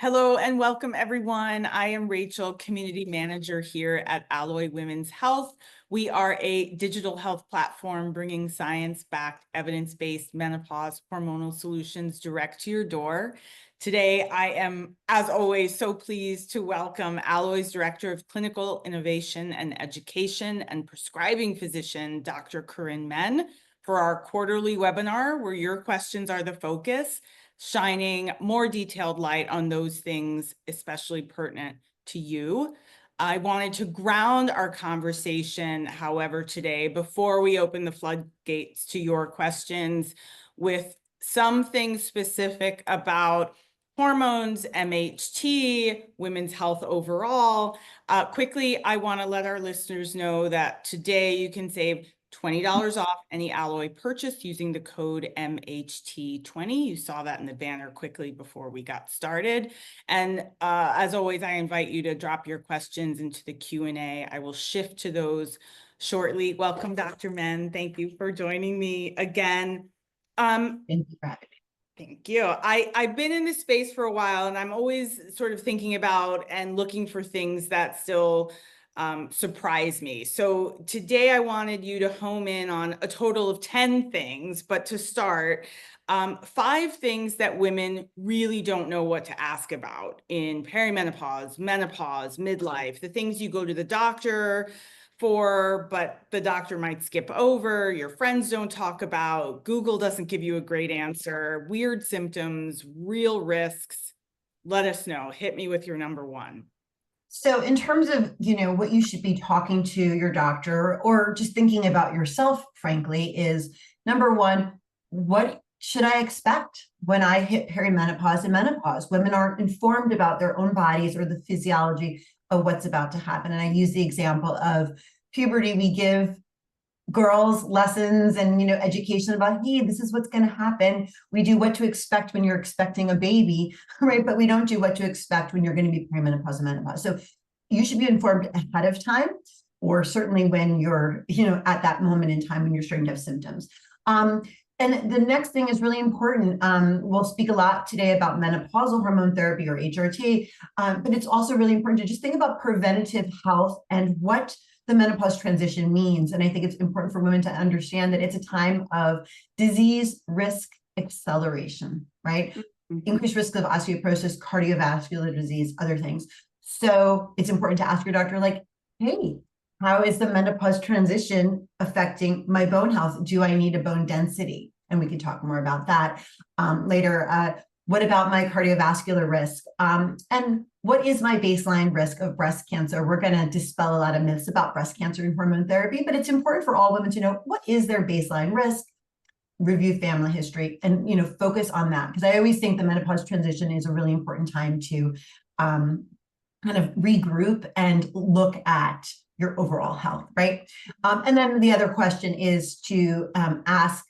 Hello and welcome everyone. I am Rachel, Community Manager here at Alloy Women's Health. We are a digital health platform bringing science-backed, evidence-based menopause hormonal solutions direct to your door. Today, I am, as always, so pleased to welcome Alloy's Director of Clinical Innovation and Education and Prescribing Physician, Dr. Corinne Menn, for our quarterly webinar where your questions are the focus, shining more detailed light on those things, especially pertinent to you. I wanted to ground our conversation, however, today, before we open the floodgates to your questions, with something specific about hormones, MHT, women's health overall. Quickly, I want to let our listeners know that today you can save $20 off any Alloy purchase using the code MHT20. You saw that in the banner quickly before we got started. And as always, I invite you to drop your questions into the Q&A. I will shift to those shortly. Welcome, Dr. Menn. Thank you for joining me again. Thank you for having me. Thank you. I've been in this space for a while, and I'm always sort of thinking about and looking for things that still surprise me. So today I wanted you to home in on a total of 10 things, but to start, 5 things that women really don't know what to ask about in perimenopause, menopause, midlife, the things you go to the doctor for, but the doctor might skip over, your friends don't talk about, Google doesn't give you a great answer, weird symptoms, real risks. Let us know. Hit me with your number one. So in terms of, what you should be talking to your doctor or just thinking about yourself, frankly, is number one, what should I expect when I hit perimenopause and menopause? Women aren't informed about their own bodies or the physiology of what's about to happen. And I use the example of puberty. We give girls lessons and education about, hey, this is what's going to happen. We do what to expect when you're expecting a baby, right? But we don't do what to expect when you're going to be perimenopause and menopause. So you should be informed ahead of time, or certainly when you're at that moment in time when you're starting to have symptoms. And the next thing is really important. We'll speak a lot today about menopausal hormone therapy or HRT, but it's also really important to just think about preventative health and what the menopause transition means. And I think it's important for women to understand that it's a time of disease risk acceleration, right? Mm-hmm. Increased risk of osteoporosis, cardiovascular disease, other things. So it's important to ask your doctor, like, hey, how is the menopause transition affecting my bone health? Do I need a bone density? And we can talk more about that later. What about my cardiovascular risk? And what is my baseline risk of breast cancer? We're going to dispel a lot of myths about breast cancer and hormone therapy, but it's important for all women to know what is their baseline risk, review family history, and focus on that. Because I always think the menopause transition is a really important time to kind of regroup and look at your overall health, right? And then the other question is to ask,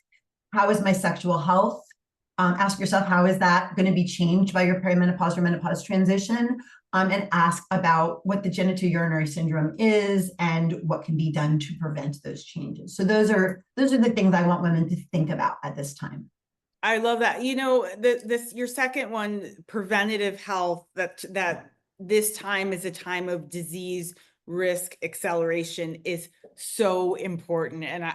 how is my sexual health? Ask yourself, how is that going to be changed by your perimenopause or menopause transition? And ask about what the genitourinary syndrome is and what can be done to prevent those changes. So those are the things I want women to think about at this time. I love that. Your second one, preventative health, that this time is a time of disease risk acceleration, is so important. And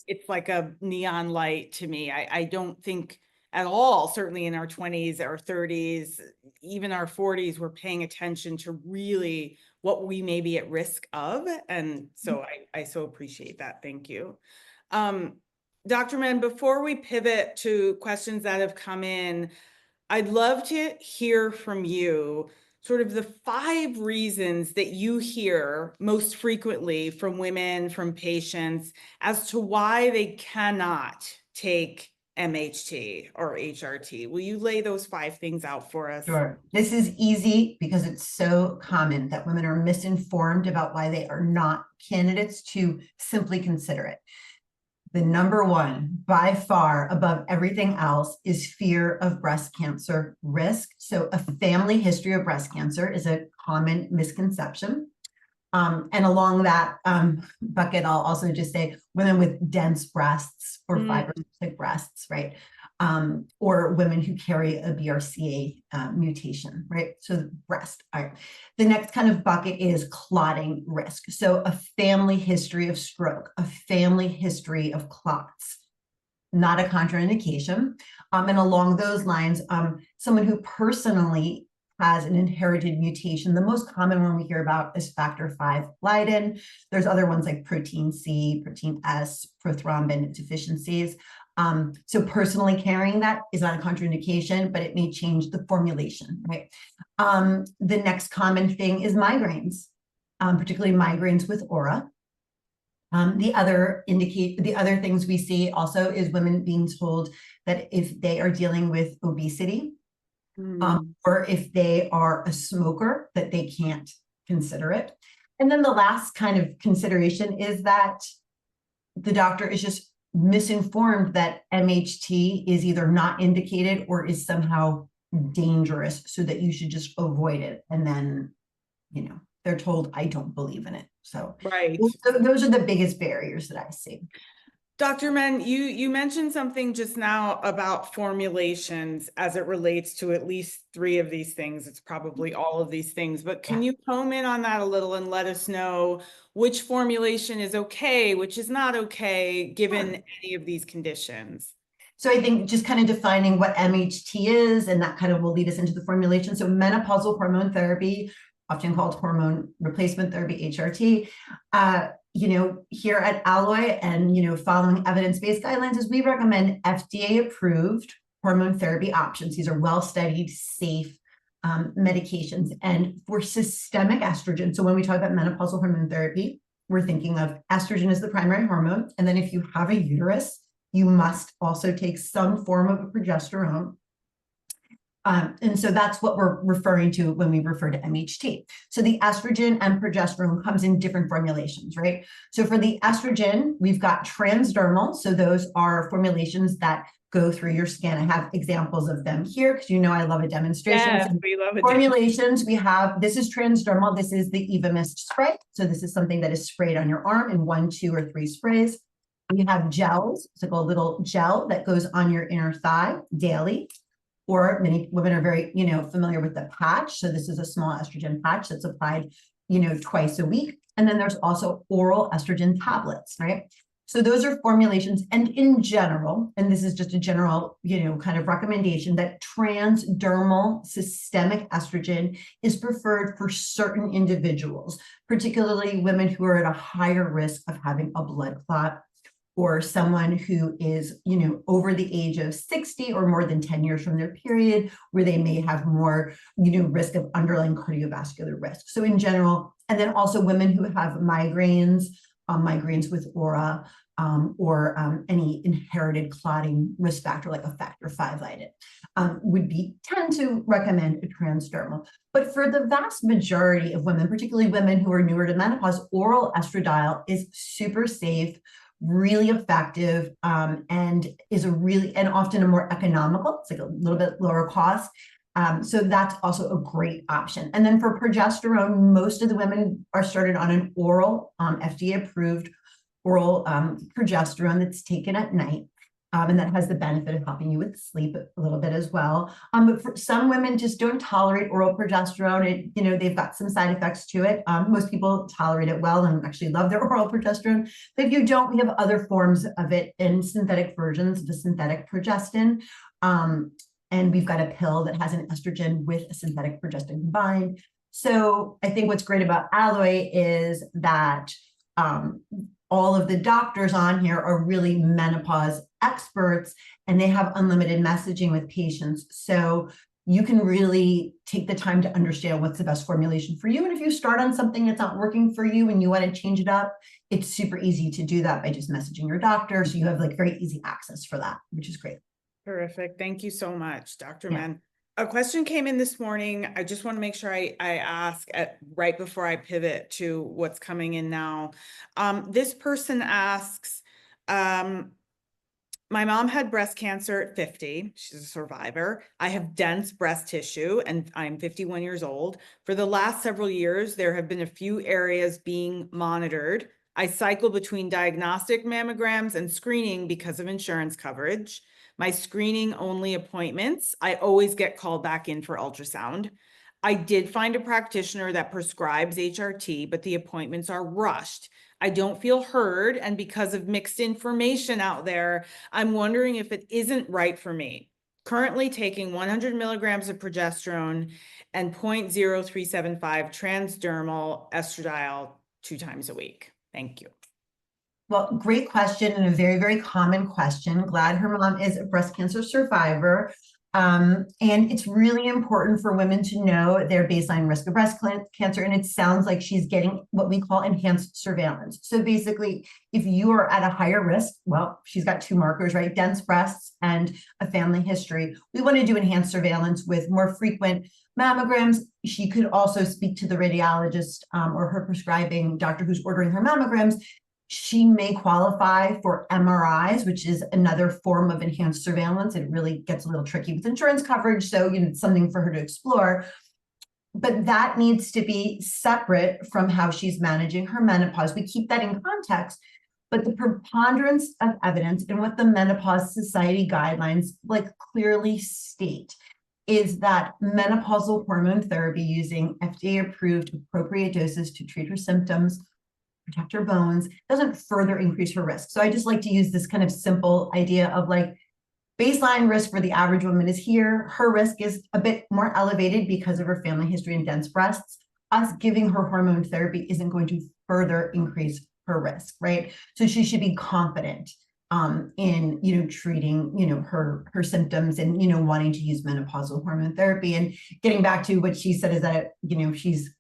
it's like a neon light to me. I don't think at all, certainly in our 20s, our 30s, even our 40s, we're paying attention to really what we may be at risk of. And so I so appreciate that. Thank you. Dr. Menn, before we pivot to questions that have come in, I'd love to hear from you sort of the 5 reasons that you hear most frequently from women, from patients, as to why they cannot take MHT or HRT. Will you lay those 5 things out for us? Sure. This is easy because it's so common that women are misinformed about why they are not candidates to simply consider it. The number one, by far above everything else, is fear of breast cancer risk. So a family history of breast cancer is a common misconception. And along that bucket, I'll also just say women with dense breasts or fibrocystic breasts, right? or women who carry a BRCA mutation, right? So breast. All right. The next kind of bucket is clotting risk. So a family history of stroke, a family history of clots, not a contraindication. And along those lines, someone who personally has an inherited mutation. The most common one we hear about is factor V Leiden. There's other ones like protein C, protein S, prothrombin deficiencies. So personally carrying that is not a contraindication, but it may change the formulation, right? The next common thing is migraines, particularly migraines with aura. The other things we see also is women being told that if they are dealing with obesity, or if they are a smoker, that they can't consider it. And then the last kind of consideration is that the doctor is just misinformed that MHT is either not indicated or is somehow dangerous, so that you should just avoid it. And then, they're told, I don't believe in it. So Right. those are the biggest barriers that I see. Dr. Menn, you mentioned something just now about formulations as it relates to at least 3 of these things. It's probably all of these things, but can you hone in on that a little and let us know which formulation is okay, which is not okay, given any of these conditions? So I think just kind of defining what MHT is, and that kind of will lead us into the formulation. So menopausal hormone therapy, often called hormone replacement therapy, HRT, here at Alloy and, following evidence-based guidelines, is we recommend FDA-approved hormone therapy options. These are well-studied, safe medications. And for systemic estrogen, so when we talk about menopausal hormone therapy, we're thinking of estrogen as the primary hormone. And then if you have a uterus, you must also take some form of a progesterone. And so that's what we're referring to when we refer to MHT. So the estrogen and progesterone comes in different formulations, right? So for the estrogen, we've got transdermal. So those are formulations that go through your skin. I have examples of them here because I love a demonstration. Yes, we love it. Formulations, this is transdermal. This is the Eva Mist spray. So this is something that is sprayed on your arm in 1, 2, or 3 sprays. We have gels. It's like a little gel that goes on your inner thigh daily. Or many women are very, familiar with the patch. So this is a small estrogen patch that's applied, twice a week. And then there's also oral estrogen tablets, right? So those are formulations. And in general, and this is just a general, kind of recommendation, that transdermal systemic estrogen is preferred for certain individuals, particularly women who are at a higher risk of having a blood clot, or someone who is, over the age of 60 or more than 10 years from their period, where they may have more, risk of underlying cardiovascular risk. So in general, and then also women who have migraines, migraines with aura, or any inherited clotting risk factor, like a factor V Leiden, would tend to recommend a transdermal. But for the vast majority of women, particularly women who are newer to menopause, oral estradiol is super safe, really effective, and is and often a more economical. It's like a little bit lower cost. So that's also a great option. And then for progesterone, most of the women are started on an oral, FDA-approved oral progesterone that's taken at night. And that has the benefit of helping you with sleep a little bit as well. But for some women just don't tolerate oral progesterone. They've got some side effects to it. Most people tolerate it well and actually love their oral progesterone. But if you don't, we have other forms of it in synthetic versions, the synthetic progestin. And we've got a pill that has an estrogen with a synthetic progestin combined. So I think what's great about Alloy is that all of the doctors on here are really menopause experts, and they have unlimited messaging with patients. So you can really take the time to understand what's the best formulation for you. And if you start on something that's not working for you and you want to change it up, it's super easy to do that by just messaging your doctor. So you have very easy access for that, which is great. Terrific. Thank you so much, Dr. Menn. A question came in this morning. I just want to make sure I ask right before I pivot to what's coming in now. This person asks, my mom had breast cancer at 50. She's a survivor. I have dense breast tissue and I'm 51 years old. For the last several years, there have been a few areas being monitored. I cycle between diagnostic mammograms and screening because of insurance coverage. My screening only appointments, I always get called back in for ultrasound. I did find a practitioner that prescribes HRT, but the appointments are rushed. I don't feel heard, and because of mixed information out there, I'm wondering if it isn't right for me. Currently taking 100 milligrams of progesterone and 0.0375 transdermal estradiol 2 times a week. Thank you. Well, great question, and a very, very common question. Glad her mom is a breast cancer survivor. And it's really important for women to know their baseline risk of breast cancer. And it sounds like she's getting what we call enhanced surveillance. So basically, if you are at a higher risk, well, she's got 2 markers, right? Dense breasts and a family history. We want to do enhanced surveillance with more frequent mammograms. She could also speak to the radiologist or her prescribing doctor who's ordering her mammograms. She may qualify for MRIs, which is another form of enhanced surveillance. It really gets a little tricky with insurance coverage, so it's something for her to explore. But that needs to be separate from how she's managing her menopause. We keep that in context, but the preponderance of evidence and what the Menopause Society guidelines clearly state is that menopausal hormone therapy using FDA-approved appropriate doses to treat her symptoms, protect her bones, doesn't further increase her risk. So I just like to use this kind of simple idea of baseline risk for the average woman is here. Her risk is a bit more elevated because of her family history and dense breasts. Us giving her hormone therapy isn't going to further increase her risk, right? So she should be confident in treating her symptoms and wanting to use menopausal hormone therapy. And getting back to what she said is that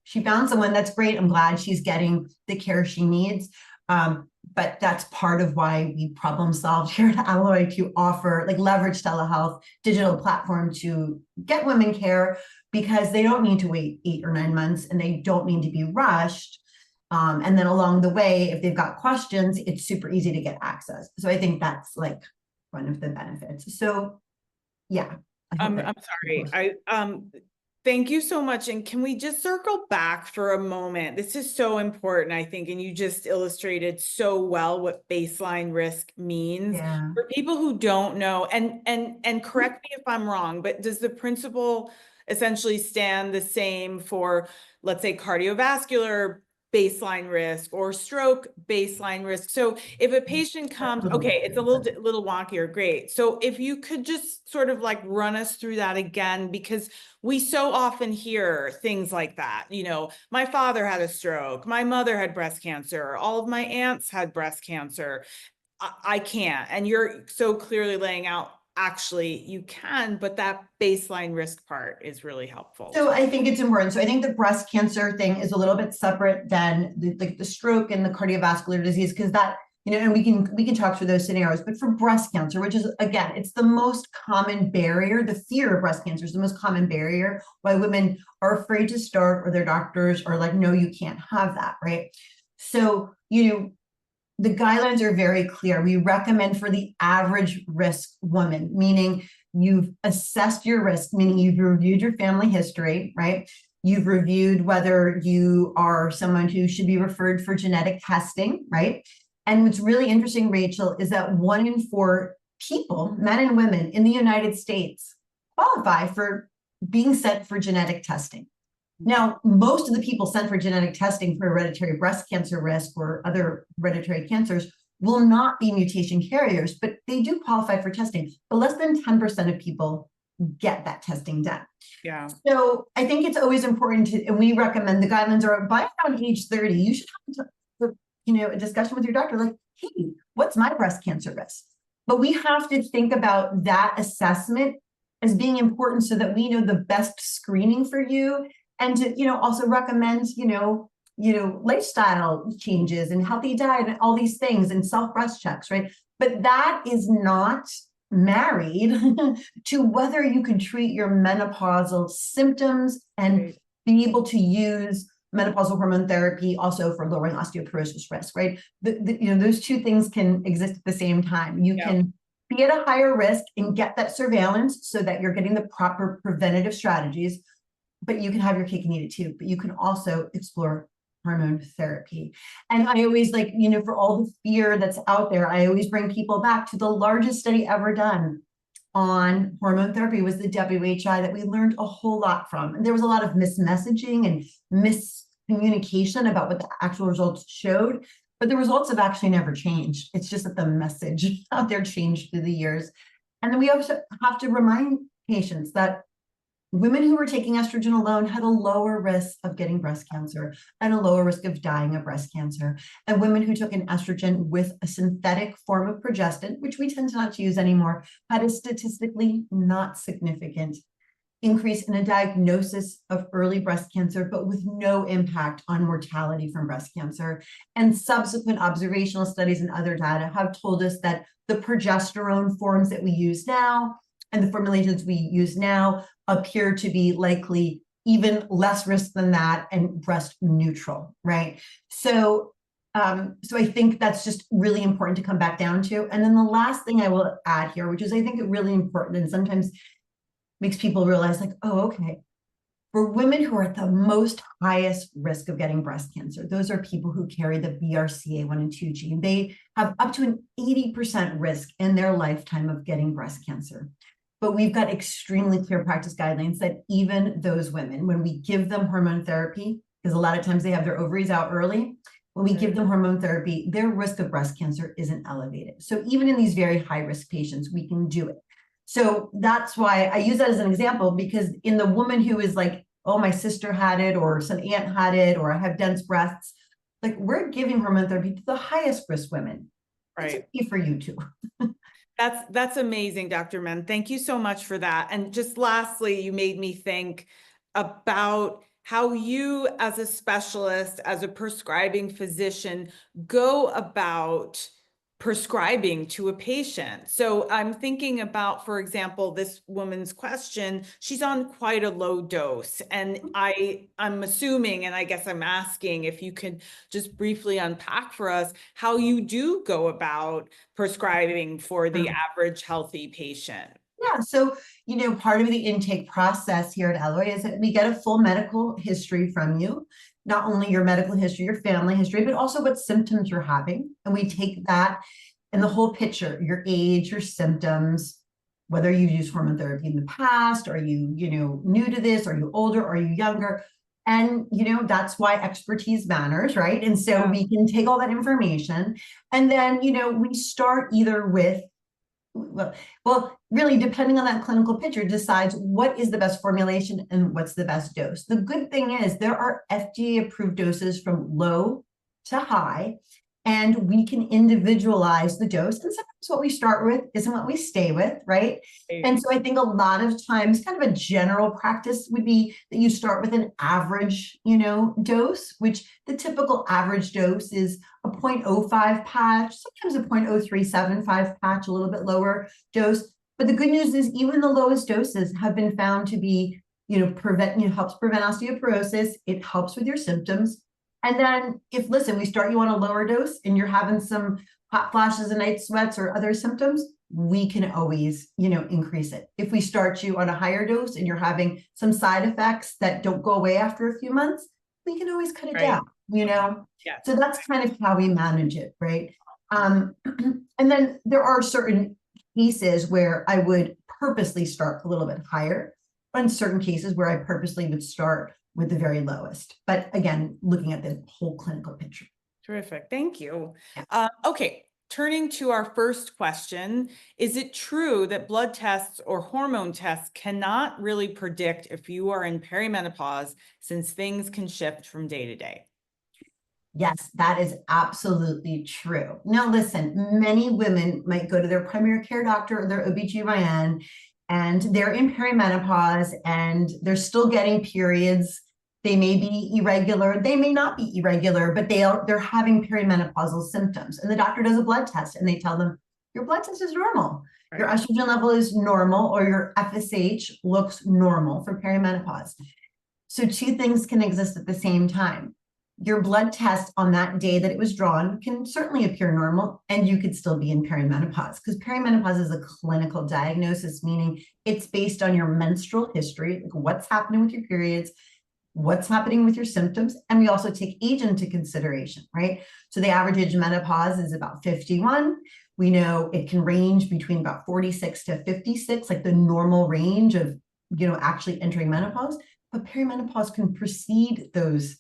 she found someone. That's great. I'm glad she's getting the care she needs. But that's part of why we problem solved here at Alloy to offer leverage telehealth digital platform to get women care, because they don't need to wait 8 or 9 months and they don't need to be rushed. And then along the way, if they've got questions, it's super easy to get access. So I think that's one of the benefits. So yeah. I'm sorry. Thank you so much. And can we just circle back for a moment? This is so important, I think, and you just illustrated so well what baseline risk means. Yeah. For people who don't know, and correct me if I'm wrong, but does the principle essentially stand the same for, let's say, cardiovascular baseline risk or stroke baseline risk? So if a patient comes, okay, it's a little wonkier, great. So if you could just sort of run us through that again, because we so often hear things like that. My father had a stroke, my mother had breast cancer, all of my aunts had breast cancer. I can't. And you're so clearly laying out, actually you can, but that baseline risk part is really helpful. So I think it's important. So I think the breast cancer thing is a little bit separate than the stroke and the cardiovascular disease, because that, and we can talk through those scenarios. But for breast cancer, which is, again, it's the most common barrier, the fear of breast cancer is the most common barrier why women are afraid to start, or their doctors are like, no, you can't have that, right? So, the guidelines are very clear. We recommend for the average risk woman, meaning you've assessed your risk, meaning you've reviewed your family history, right? You've reviewed whether you are someone who should be referred for genetic testing, right? And what's really interesting, Rachel, is that 1 in 4 people, men and women in the United States, qualify for being sent for genetic testing. Now, most of the people sent for genetic testing for hereditary breast cancer risk or other hereditary cancers will not be mutation carriers, but they do qualify for testing. But less than 10% of people get that testing done. Yeah. So I think it's always important to, and we recommend, the guidelines are by around age 30, you should have a discussion with your doctor, hey, what's my breast cancer risk? But we have to think about that assessment as being important so that we know the best screening for you. And to, also recommend, lifestyle changes and healthy diet and all these things and self-breast checks, right? But that is not married to whether you can treat your menopausal symptoms and be able to use menopausal hormone therapy also for lowering osteoporosis risk, right? Those two things can exist at the same time. You can be at a higher risk and get that surveillance so that you're getting the proper preventative strategies, but you can have your cake and eat it too. But you can also explore hormone therapy. And I always like, for all the fear that's out there, I always bring people back to the largest study ever done on hormone therapy was the WHI that we learned a whole lot from. And there was a lot of mismessaging and miscommunication about what the actual results showed, but the results have actually never changed. It's just that the message out there changed through the years. And then we also have to remind patients that women who were taking estrogen alone had a lower risk of getting breast cancer and a lower risk of dying of breast cancer. And women who took an estrogen with a synthetic form of progestin, which we tend not to use anymore, had a statistically not significant increase in a diagnosis of early breast cancer, but with no impact on mortality from breast cancer. And subsequent observational studies and other data have told us that the progesterone forms that we use now and the formulations we use now appear to be likely even less risk than that and breast neutral, right? So I think that's just really important to come back down to. And then the last thing I will add here, which is I think really important and sometimes makes people realize like, oh, okay, for women who are at the most highest risk of getting breast cancer, those are people who carry the BRCA1 and 2 gene. They have up to an 80% risk in their lifetime of getting breast cancer. But we've got extremely clear practice guidelines that even those women, when we give them hormone therapy, because a lot of times they have their ovaries out early, when we give them hormone therapy, their risk of breast cancer isn't elevated. So even in these very high risk patients, we can do it. So that's why I use that as an example, because in the woman who is like, oh, my sister had it, or some aunt had it, or I have dense breasts, like we're giving hormone therapy to the highest risk women. Right. It's okay for you too. That's amazing, Dr. Menn. Thank you so much for that. And just lastly, you made me think about how you as a specialist, as a prescribing physician, go about prescribing to a patient. So I'm thinking about, for example, this woman's question, she's on quite a low dose. And I'm assuming, and I guess I'm asking if you could just briefly unpack for us how you do go about prescribing for the average healthy patient. Yeah, so, part of the intake process here at Alloy is that we get a full medical history from you, not only your medical history, your family history, but also what symptoms you're having. And we take that and the whole picture, your age, your symptoms, whether you used hormone therapy in the past, are you, new to this, are you older, are you younger? And, that's why expertise matters, right? And so we can take all that information and then, we start either with well, really, depending on that clinical picture, decides what is the best formulation and what's the best dose. The good thing is there are FDA-approved doses from low to high, and we can individualize the dose. And sometimes what we start with isn't what we stay with, right? And so I think a lot of times, kind of a general practice would be that you start with an average, dose, which the typical average dose is a 0.05 patch, sometimes a 0.0375 patch, a little bit lower dose. But the good news is even the lowest doses have been found to be, helps prevent osteoporosis. It helps with your symptoms. And then we start you on a lower dose and you're having some hot flashes and night sweats or other symptoms, we can always, increase it. If we start you on a higher dose and you're having some side effects that don't go away after a few months, we can always cut it down, Yeah. So that's kind of how we manage it, right? And then there are certain cases where I would purposely start a little bit higher, and certain cases where I purposely would start with the very lowest. But again, looking at the whole clinical picture. Terrific. Thank you. Okay. Turning to our first question, is it true that blood tests or hormone tests cannot really predict if you are in perimenopause since things can shift from day to day? Yes, that is absolutely true. Now, listen, many women might go to their primary care doctor or their OB-GYN and they're in perimenopause and they're still getting periods. They may be irregular, they may not be irregular, but they're having perimenopausal symptoms. And the doctor does a blood test and they tell them, your blood test is normal. Right. Your estrogen level is normal, or your FSH looks normal for perimenopause. So two things can exist at the same time. Your blood test on that day that it was drawn can certainly appear normal, and you could still be in perimenopause, because perimenopause is a clinical diagnosis, meaning it's based on your menstrual history, like what's happening with your periods, what's happening with your symptoms. And we also take age into consideration, right? So the average age of menopause is about 51. We know it can range between about 46 to 56, like the normal range of, actually entering menopause. But perimenopause can precede those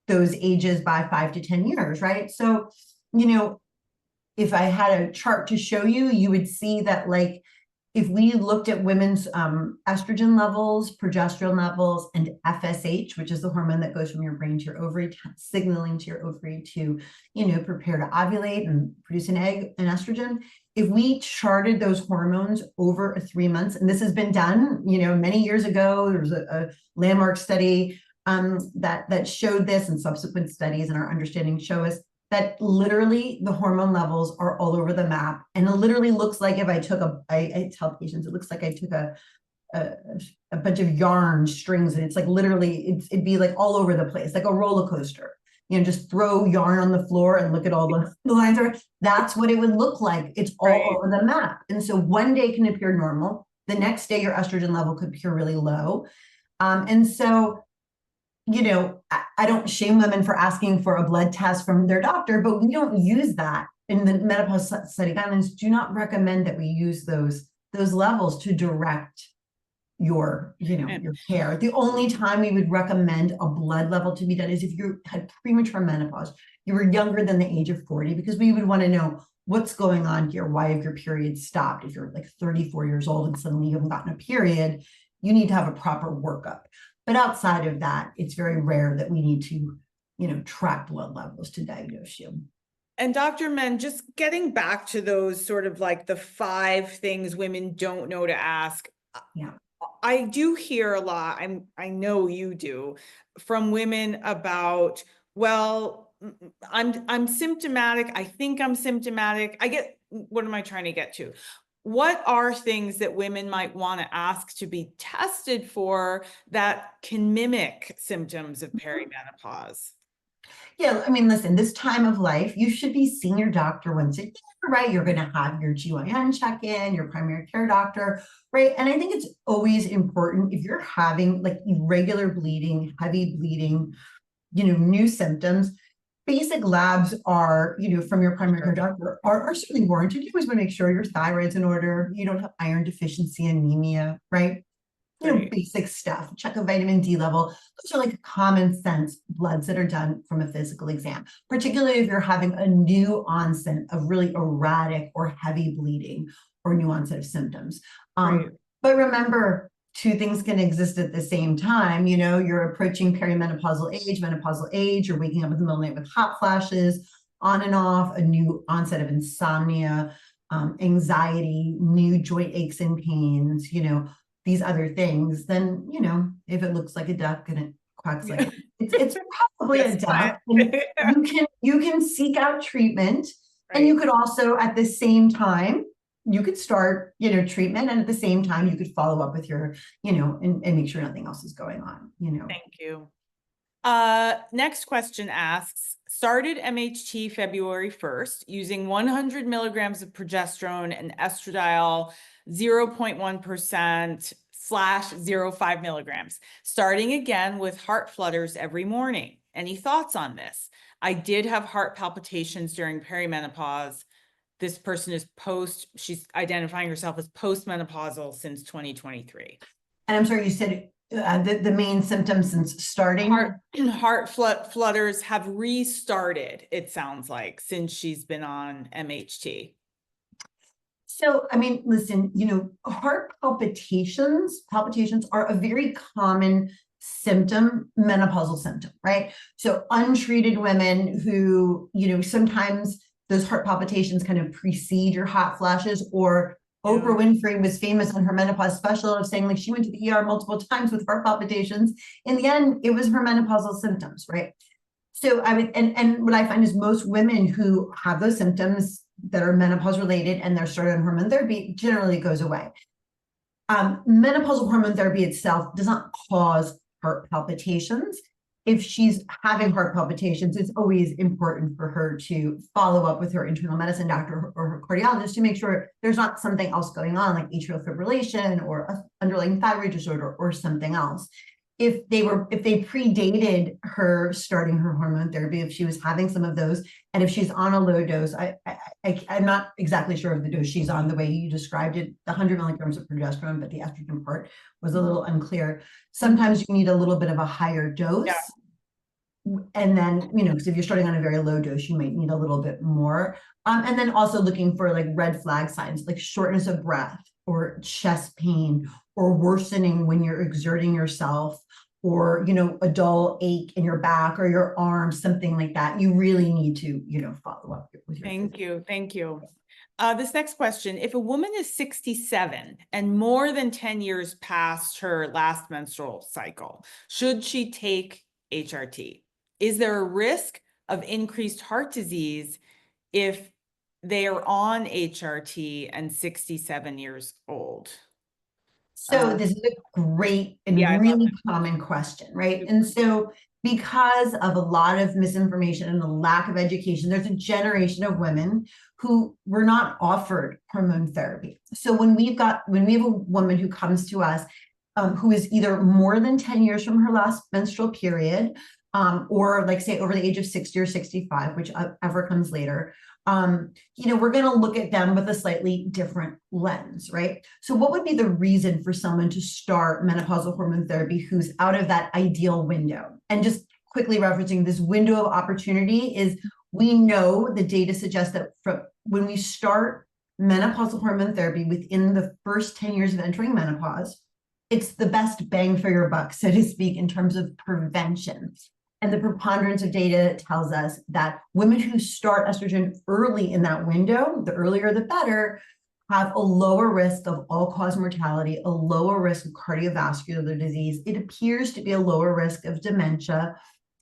ages by 5 to 10 years, right? So, if I had a chart to show you, you would see that, like, if we looked at women's estrogen levels, progesterone levels, and FSH, which is the hormone that goes from your brain to your ovary, signaling to your ovary to, prepare to ovulate and produce an egg, an estrogen. If we charted those hormones over 3 months, and this has been done, many years ago, there was a landmark study that showed this, and subsequent studies and our understanding show us that literally the hormone levels are all over the map. And it literally looks like if I took I tell patients, it looks like I took a bunch of yarn strings, and it's like literally, it'd be like all over the place, like a roller coaster. Just throw yarn on the floor and look at all the lines. That's what it would look like. It's all over the map. And so one day can appear normal. The next day, your estrogen level could appear really low. And so, I don't shame women for asking for a blood test from their doctor, but we don't use that in the menopause study guidelines. Do not recommend that we use those levels to direct your care. The only time we would recommend a blood level to be done is if you had premature menopause, you were younger than the age of 40, because we would want to know what's going on here. Why have your periods stopped? If you're like 34 years old and suddenly you haven't gotten a period, you need to have a proper workup. But outside of that, it's very rare that we need to, track blood levels to diagnose you. And Dr. Menn, just getting back to those sort of like the 5 things women don't know to ask. Yeah. I do hear a lot, I know you do, from women about, well, I'm symptomatic. I think I'm symptomatic. What am I trying to get to? What are things that women might want to ask to be tested for that can mimic symptoms of perimenopause? Yeah, I mean, listen, this time of life, you should be seeing your doctor once a year, right? You're going to have your GYN check-in, your primary care doctor, right? And I think it's always important, if you're having like irregular bleeding, heavy bleeding, new symptoms, basic labs are, from your primary care doctor are certainly warranted. You always want to make sure your thyroid's in order, you don't have iron deficiency, anemia, right? Basic stuff, check a vitamin D level. Those are like common sense bloods that are done from a physical exam, particularly if you're having a new onset of really erratic or heavy bleeding or new onset of symptoms. But remember, 2 things can exist at the same time. You're approaching perimenopausal age, menopausal age, you're waking up in the middle of the night with hot flashes, on and off, a new onset of insomnia, anxiety, new joint aches and pains, these other things. Then, if it looks like a duck and it quacks like it's probably a duck. You can seek out treatment, and you could also, at the same time, you could start, treatment, and at the same time you could follow up with your, and make sure nothing else is going on, Thank you. Next question asks, started MHT February 1st using 100 milligrams of progesterone and estradiol 0.1% / 0.5 milligrams, starting again with heart flutters every morning. Any thoughts on this? I did have heart palpitations during perimenopause. This person is she's identifying herself as postmenopausal since 2023. And I'm sorry, you said the main symptoms since starting? Heart flutters have restarted, it sounds like, since she's been on MHT. So, I mean, listen, heart palpitations are a very common symptom, menopausal symptom, right? So untreated women who, sometimes those heart palpitations kind of precede your hot flashes, or Oprah Winfrey was famous on her menopause special of saying, like, she went to the ER multiple times with heart palpitations. In the end, it was her menopausal symptoms, right? So I would, and what I find is most women who have those symptoms that are menopause related and they're started on hormone therapy, generally goes away. Menopausal hormone therapy itself does not cause heart palpitations. If she's having heart palpitations, it's always important for her to follow up with her internal medicine doctor or her cardiologist to make sure there's not something else going on, like atrial fibrillation or underlying thyroid disorder or something else. if they predated her starting her hormone therapy, if she was having some of those, and if she's on a low dose, I'm not exactly sure of the dose she's on, the way you described it, the 100 milligrams of progesterone, but the estrogen part was a little unclear. Sometimes you need a little bit of a higher dose. Yeah. And then, because if you're starting on a very low dose, you might need a little bit more. And then also looking for like red flag signs, like shortness of breath or chest pain or worsening when you're exerting yourself, or, a dull ache in your back or your arms, something like that. You really need to, follow up with your Thank you. Thank you. This next question, if a woman is 67 and more than 10 years past her last menstrual cycle, should she take HRT? Is there a risk of increased heart disease if they are on HRT and 67 years old? So this is a great and Yeah, really common question, right? And so because of a lot of misinformation and a lack of education, there's a generation of women who were not offered hormone therapy. So when we have a woman who comes to us who is either more than 10 years from her last menstrual period, or like say over the age of 60 or 65, whichever comes later, we're going to look at them with a slightly different lens, right? So what would be the reason for someone to start menopausal hormone therapy who's out of that ideal window? And just quickly referencing this window of opportunity is, we know the data suggests that when we start menopausal hormone therapy within the first 10 years of entering menopause, it's the best bang for your buck, so to speak, in terms of prevention. And the preponderance of data tells us that women who start estrogen early in that window, the earlier the better, have a lower risk of all-cause mortality, a lower risk of cardiovascular disease. It appears to be a lower risk of dementia,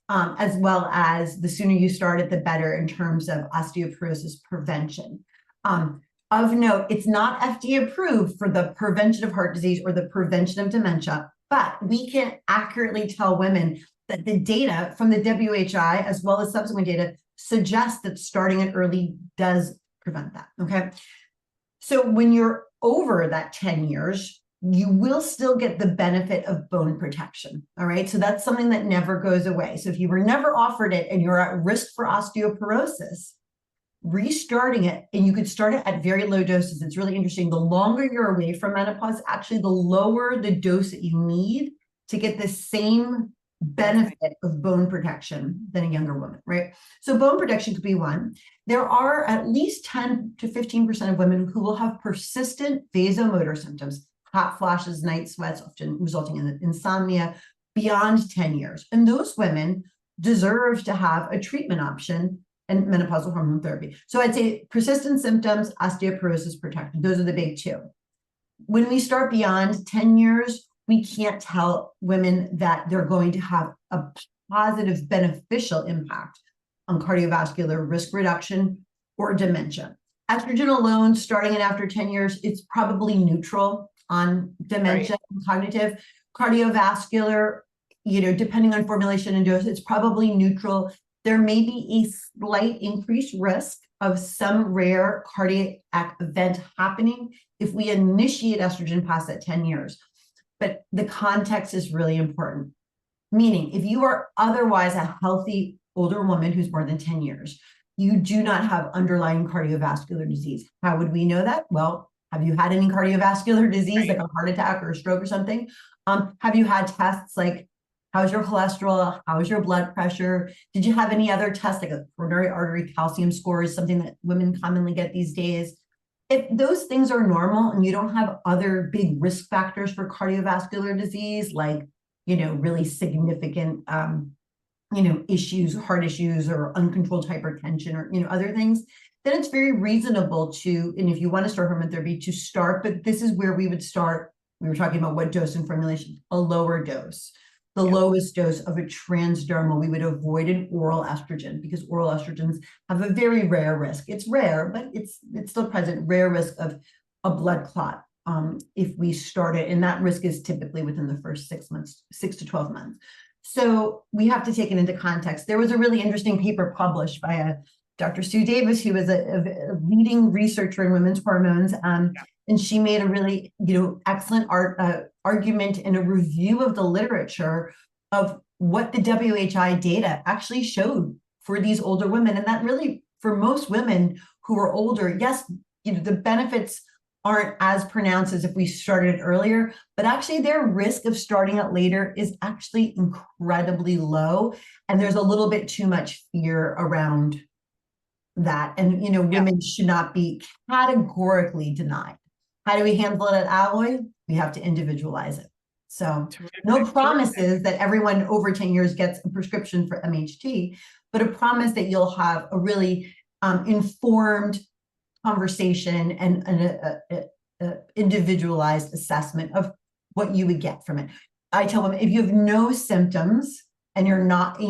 as well as the sooner you start it, the better in terms of osteoporosis prevention. Of note, it's not FDA approved for the prevention of heart disease or the prevention of dementia, but we can accurately tell women that the data from the WHI, as well as subsequent data, suggests that starting it early does prevent that, okay? So when you're over that 10 years, you will still get the benefit of bone protection, all right? So that's something that never goes away. So if you were never offered it and you're at risk for osteoporosis, restarting it, and you could start it at very low doses. It's really interesting. The longer you're away from menopause, actually, the lower the dose that you need to get the same benefit of bone protection than a younger woman, right? So bone protection could be one. There are at least 10 to 15% of women who will have persistent vasomotor symptoms, hot flashes, night sweats, often resulting in insomnia, beyond 10 years. And those women deserve to have a treatment option and menopausal hormone therapy. So I'd say persistent symptoms, osteoporosis, protection. Those are the big two. When we start beyond 10 years, we can't tell women that they're going to have a positive, beneficial impact on cardiovascular risk reduction or dementia. Estrogen alone, starting it after 10 years, it's probably neutral on dementia and cognitive. Cardiovascular, depending on formulation and dose, it's probably neutral. There may be a slight increased risk of some rare cardiac event happening if we initiate estrogen past that 10 years. But the context is really important. Meaning, if you are otherwise a healthy older woman who's more than 10 years, you do not have underlying cardiovascular disease. How would we know that? Well, have you had any cardiovascular disease, like a heart attack or a stroke or something? Have you had tests like, how's your cholesterol? How's your blood pressure? Did you have any other tests, like a coronary artery calcium score is something that women commonly get these days? If those things are normal and you don't have other big risk factors for cardiovascular disease, like, really significant, issues, heart issues, or uncontrolled hypertension, or, other things, then it's very reasonable to, and if you want to start hormone therapy, to start, but this is where we would start. We were talking about what dose and formulation, a lower dose. The lowest dose of a transdermal, we would avoid an oral estrogen because oral estrogens have a very rare risk. It's rare, but it's still present, rare risk of a blood clot if we start it. And that risk is typically within the first 6 months, 6 to 12 months. So we have to take it into context. There was a really interesting paper published by Dr. Sue Davis, who was a leading researcher in women's hormones. And she made a really, excellent argument and a review of the literature of what the WHI data actually showed for these older women. And that really, for most women who are older, yes, the benefits aren't as pronounced as if we started earlier, but actually their risk of starting it later is actually incredibly low. And there's a little bit too much fear around that. And, women should not be categorically denied. How do we handle it at Alloy? We have to individualize it. So no promises that everyone over 10 years gets a prescription for MHT, but a promise that you'll have a really informed conversation and an individualized assessment of what you would get from it. I tell them, if you have no symptoms and you're not,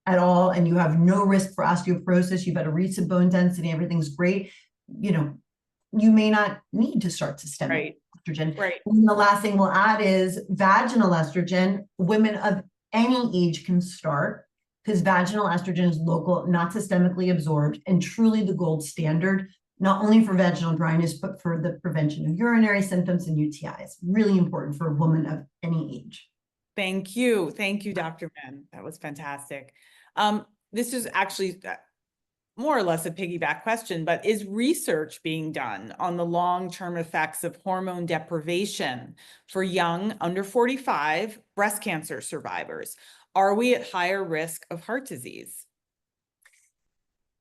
at all, and you have no risk for osteoporosis, you've had a recent bone density, everything's great, you may not need to start systemic estrogen. Right. And the last thing we'll add is vaginal estrogen. Women of any age can start, because vaginal estrogen is local, not systemically absorbed, and truly the gold standard, not only for vaginal dryness, but for the prevention of urinary symptoms and UTIs. Really important for a woman of any age. Thank you. Thank you, Dr. Menn. That was fantastic. This is actually more or less a piggyback question, but is research being done on the long-term effects of hormone deprivation for young under 45 breast cancer survivors? Are we at higher risk of heart disease?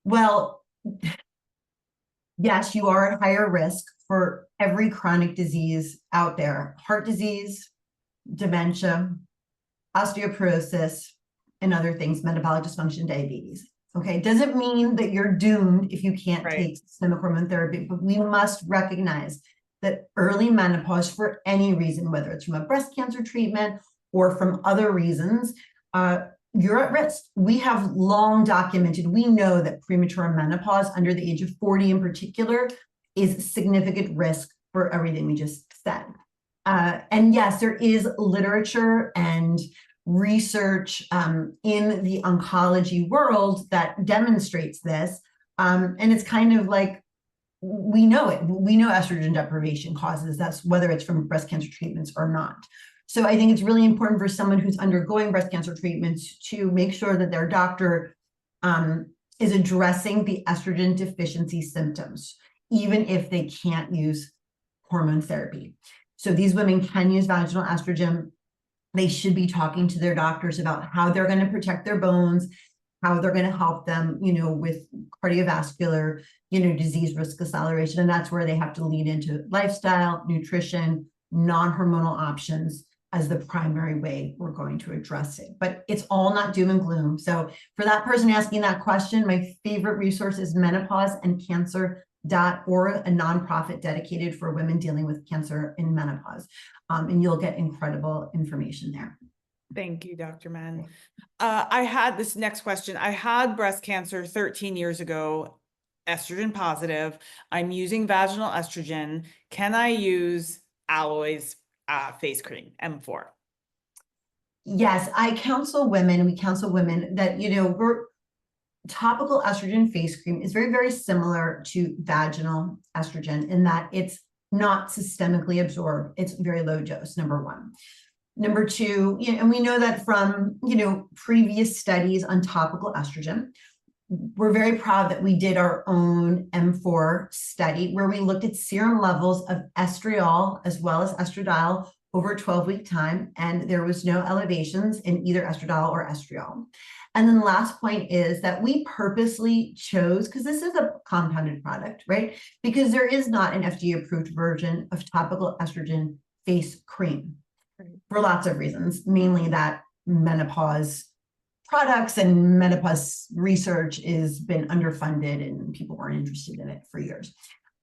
Well, yes, you are at higher risk for every chronic disease out there: heart disease, dementia, osteoporosis, and other things, metabolic dysfunction, diabetes. Okay, doesn't mean that you're doomed if you can't take systemic hormone therapy, but we must recognize that early menopause, for any reason, whether it's from a breast cancer treatment or from other reasons, you're at risk. We have long documented, we know that premature menopause under the age of 40 in particular is significant risk for everything we just said. And yes, there is literature and research in the oncology world that demonstrates this. And it's kind of like, we know it. We know estrogen deprivation causes that's, whether it's from breast cancer treatments or not. So I think it's really important for someone who's undergoing breast cancer treatments to make sure that their doctor is addressing the estrogen deficiency symptoms, even if they can't use hormone therapy. So these women can use vaginal estrogen. They should be talking to their doctors about how they're going to protect their bones, how they're going to help them, with cardiovascular, disease risk acceleration. And that's where they have to lead into lifestyle, nutrition, non-hormonal options as the primary way we're going to address it. But it's all not doom and gloom. So for that person asking that question, my favorite resource is menopauseandcancer.org, a nonprofit dedicated for women dealing with cancer in menopause. And you'll get incredible information there. Thank you, Dr. Menn. I had this next question. I had breast cancer 13 years ago, estrogen positive. I'm using vaginal estrogen. Can I use Alloy's face cream, M4? Yes, we counsel women that, topical estrogen face cream is very, very similar to vaginal estrogen in that it's not systemically absorbed. It's very low dose, number one. Number two, and we know that from, previous studies on topical estrogen. We're very proud that we did our own M4 study where we looked at serum levels of estriol as well as estradiol over a 12-week time, and there was no elevations in either estradiol or estriol. And then the last point is that we purposely chose, because this is a compounded product, right? Because there is not an FDA-approved version of topical estrogen face cream for lots of reasons, mainly that menopause products and menopause research has been underfunded and people weren't interested in it for years.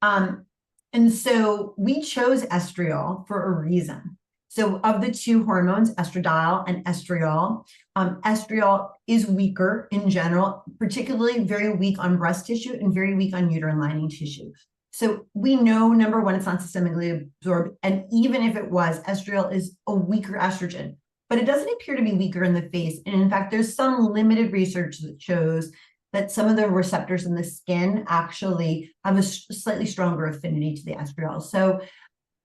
And so we chose estriol for a reason. So of the two hormones, estradiol and estriol, estriol is weaker in general, particularly very weak on breast tissue and very weak on uterine lining tissue. So we know, number one, it's not systemically absorbed. And even if it was, estriol is a weaker estrogen, but it doesn't appear to be weaker in the face. And in fact, there's some limited research that shows that some of the receptors in the skin actually have a slightly stronger affinity to the estriol. So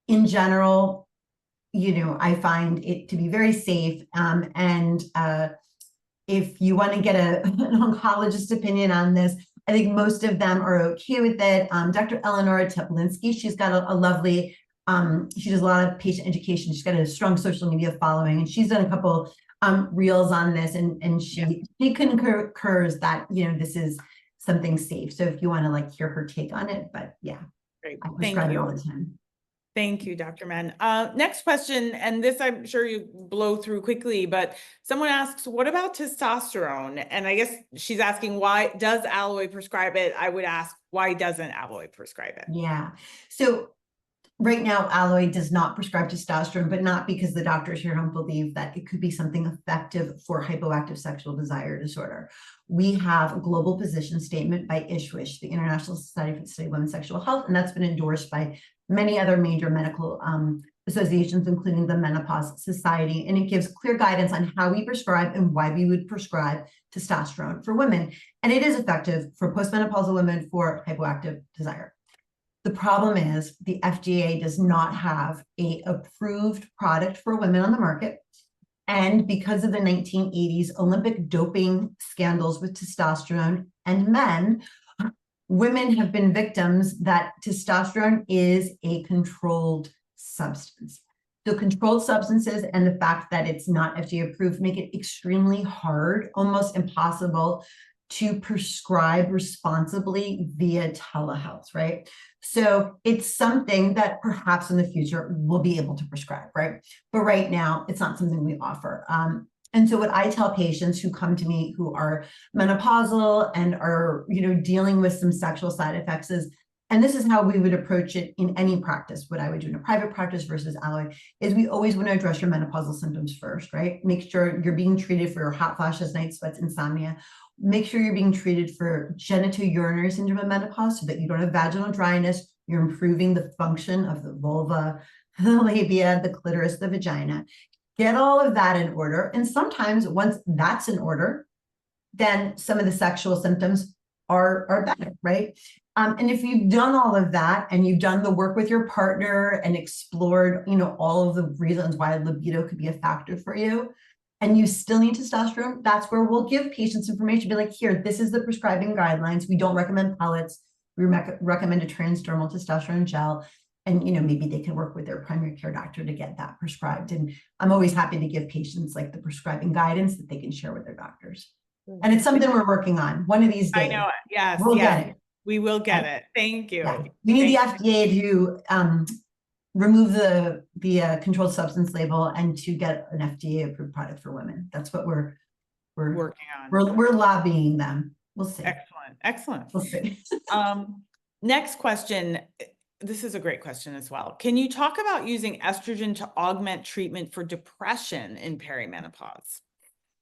in general, I find it to be very safe. If you want to get an oncologist opinion on this, I think most of them are okay with it. Dr. Eleonora Teplinsky, she's got a lovely, she does a lot of patient education. She's got a strong social media following, and she's done a couple reels on this, and she concurs that, this is something safe. So if you want to hear her take on it, but yeah, Great. I prescribe it all the time. Thank you, Dr. Menn. Next question, and this I'm sure you blow through quickly, but someone asks, what about testosterone? And I guess she's asking, why does Alloy prescribe it? I would ask, why doesn't Alloy prescribe it? Yeah. So right now, Alloy does not prescribe testosterone, but not because the doctors here don't believe that it could be something effective for hypoactive sexual desire disorder. We have a global position statement by ISHWSH, the International Society for the Study of Women's Sexual Health, and that's been endorsed by many other major medical associations, including the Menopause Society, and it gives clear guidance on how we prescribe and why we would prescribe testosterone for women. And it is effective for postmenopausal women for hypoactive desire. The problem is the FDA does not have an approved product for women on the market. And because of the 1980s Olympic doping scandals with testosterone and men, women have been victims that testosterone is a controlled substance. So controlled substances and the fact that it's not FDA approved make it extremely hard, almost impossible, to prescribe responsibly via telehealth, right? So it's something that perhaps in the future we'll be able to prescribe, right? But right now, it's not something we offer. And so what I tell patients who come to me who are menopausal and are, dealing with some sexual side effects is, and this is how we would approach it in any practice, what I would do in a private practice versus Alloy, is we always want to address your menopausal symptoms first, right? Make sure you're being treated for your hot flashes, night sweats, insomnia. Make sure you're being treated for genitourinary syndrome of menopause so that you don't have vaginal dryness. You're improving the function of the vulva, the labia, the clitoris, the vagina. Get all of that in order. And sometimes once that's in order, then some of the sexual symptoms are better, right? And if you've done all of that and you've done the work with your partner and explored, all of the reasons why libido could be a factor for you, and you still need testosterone, that's where we'll give patients information, be like, here, this is the prescribing guidelines. We don't recommend pellets. We recommend a transdermal testosterone gel. And, maybe they can work with their primary care doctor to get that prescribed. And I'm always happy to give patients the prescribing guidance that they can share with their doctors. And it's something we're working on one of these days. I know it. Yes. We'll get it. We will get it. Thank you. Yeah. We need the FDA to remove the controlled substance label and to get an FDA approved product for women. That's what we're working on. We're lobbying them. We'll see. Excellent. We'll see. Next question. This is a great question as well. Can you talk about using estrogen to augment treatment for depression in perimenopause?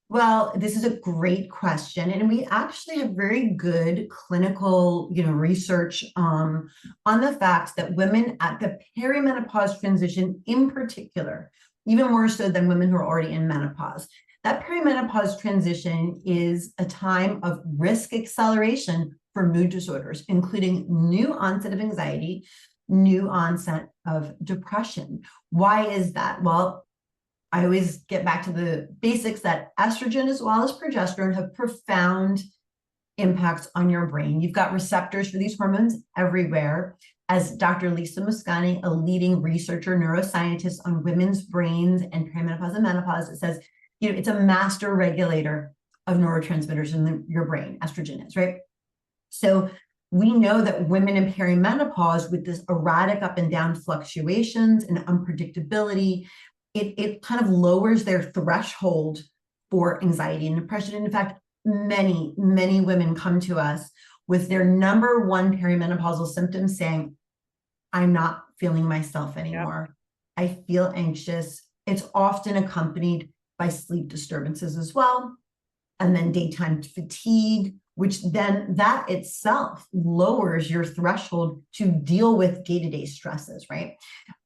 Well, this is a great question. And we actually have very good clinical, research on the fact that women at the perimenopause transition in particular, even more so than women who are already in menopause, that perimenopause transition is a time of risk acceleration for mood disorders, including new onset of anxiety, new onset of depression. Why is that? Well, I always get back to the basics that estrogen as well as progesterone have profound impacts on your brain. You've got receptors for these hormones everywhere. As Dr. Lisa Muscani, a leading researcher, neuroscientist on women's brains and perimenopause and menopause, says, it's a master regulator of neurotransmitters in your brain, estrogen is, right? So we know that women in perimenopause with this erratic up and down fluctuations and unpredictability, it kind of lowers their threshold for anxiety and depression. And in fact, many, many women come to us with their number one perimenopausal symptoms saying, I'm not feeling myself anymore. Yep. I feel anxious. It's often accompanied by sleep disturbances as well. And then daytime fatigue, which then that itself lowers your threshold to deal with day-to-day stresses, right?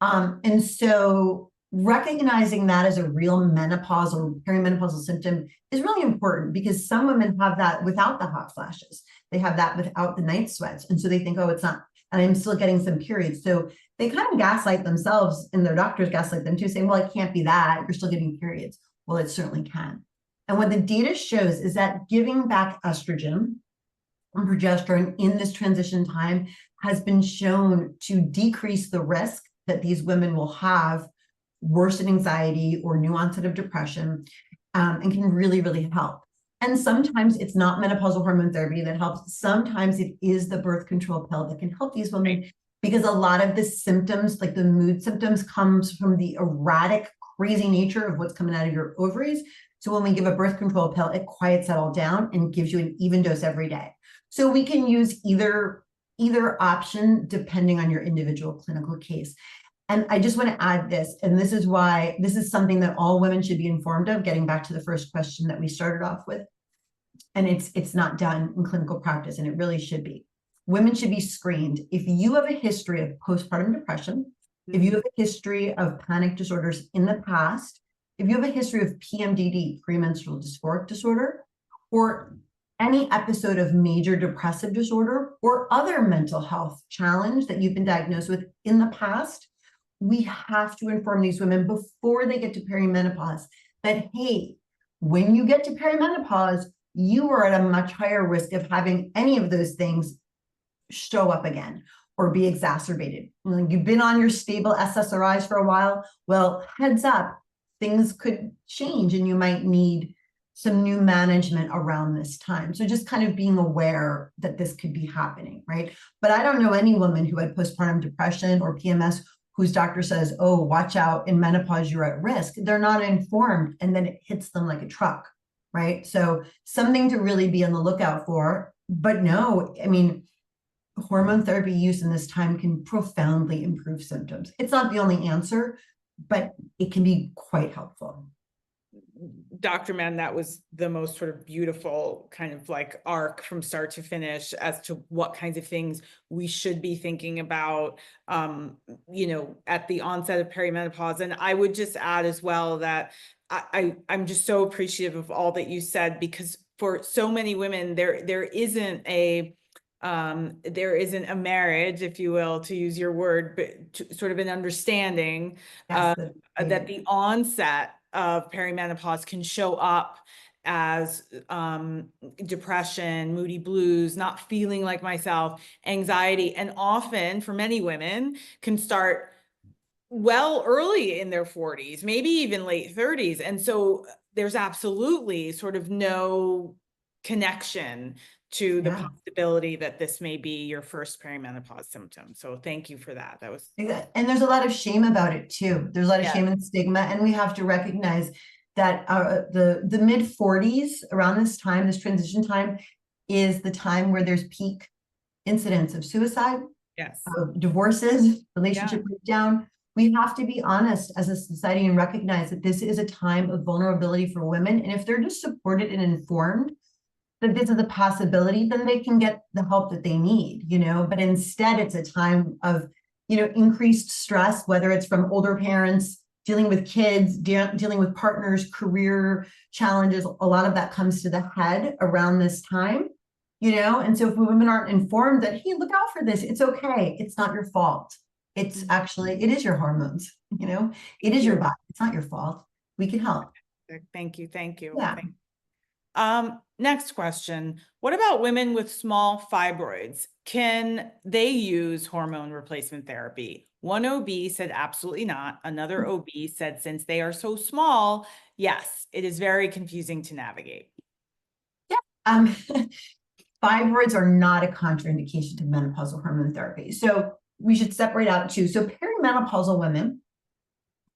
And so recognizing that as a real menopause or perimenopausal symptom is really important, because some women have that without the hot flashes. They have that without the night sweats. And so they think, oh, it's not, and I'm still getting some periods. So they kind of gaslight themselves, and their doctors gaslight them too, saying, well, it can't be that. You're still getting periods. Well, it certainly can. And what the data shows is that giving back estrogen and progesterone in this transition time has been shown to decrease the risk that these women will have worsened anxiety or new onset of depression, and can really, really help. And sometimes it's not menopausal hormone therapy that helps. Sometimes it is the birth control pill that can help these women, because a lot of the symptoms, like the mood symptoms, comes from the erratic, crazy nature of what's coming out of your ovaries. So when we give a birth control pill, it quiets that all down and gives you an even dose every day. So we can use either option depending on your individual clinical case. And I just want to add this, and this is why this is something that all women should be informed of, getting back to the first question that we started off with. And it's not done in clinical practice, and it really should be. Women should be screened. If you have a history of postpartum depression, if you have a history of panic disorders in the past, if you have a history of PMDD, premenstrual dysphoric disorder, or any episode of major depressive disorder or other mental health challenge that you've been diagnosed with in the past, we have to inform these women before they get to perimenopause that, hey, when you get to perimenopause, you are at a much higher risk of having any of those things show up again or be exacerbated. You've been on your stable SSRIs for a while. Well, heads up, things could change and you might need some new management around this time. So just kind of being aware that this could be happening, right? But I don't know any woman who had postpartum depression or PMS whose doctor says, oh, watch out, in menopause, you're at risk. They're not informed, and then it hits them like a truck, right? So something to really be on the lookout for. But no, I mean, hormone therapy use in this time can profoundly improve symptoms. It's not the only answer, but it can be quite helpful. Dr. Menn, that was the most sort of beautiful kind of like arc from start to finish as to what kinds of things we should be thinking about, at the onset of perimenopause. And I would just add as well that I'm just so appreciative of all that you said, because for so many women, there isn't a marriage, if you will, to use your word, but sort of an understanding that the onset of perimenopause can show up as depression, moody blues, not feeling like myself, anxiety, and often for many women can start well early in their 40s, maybe even late 30s. And so there's absolutely sort of no connection to the possibility that this may be your first perimenopause symptom. So thank you for that. That was, and there's a lot of shame about it too. There's a lot of shame and stigma, and we have to recognize that the mid 40s, around this time, this transition time, is the time where there's peak incidence of suicide, of divorces, relationship breakdown. We have to be honest as a society and recognize that this is a time of vulnerability for women. And if they're just supported and informed that this is a possibility, then they can get the help that they need, but instead it's a time of, increased stress, whether it's from older parents, dealing with kids, dealing with partners, career challenges. A lot of that comes to the head around this time, and so if women aren't informed that, hey, look out for this, it's okay, it's not your fault. It's actually, it is your hormones, it is your body, it's not your fault. We can help. Thank you. Yeah. Next question. What about women with small fibroids? Can they use hormone replacement therapy? One OB said absolutely not. Another OB said since they are so small, yes, it is very confusing to navigate. Yeah. Fibroids are not a contraindication to menopausal hormone therapy. So we should separate out two. So perimenopausal women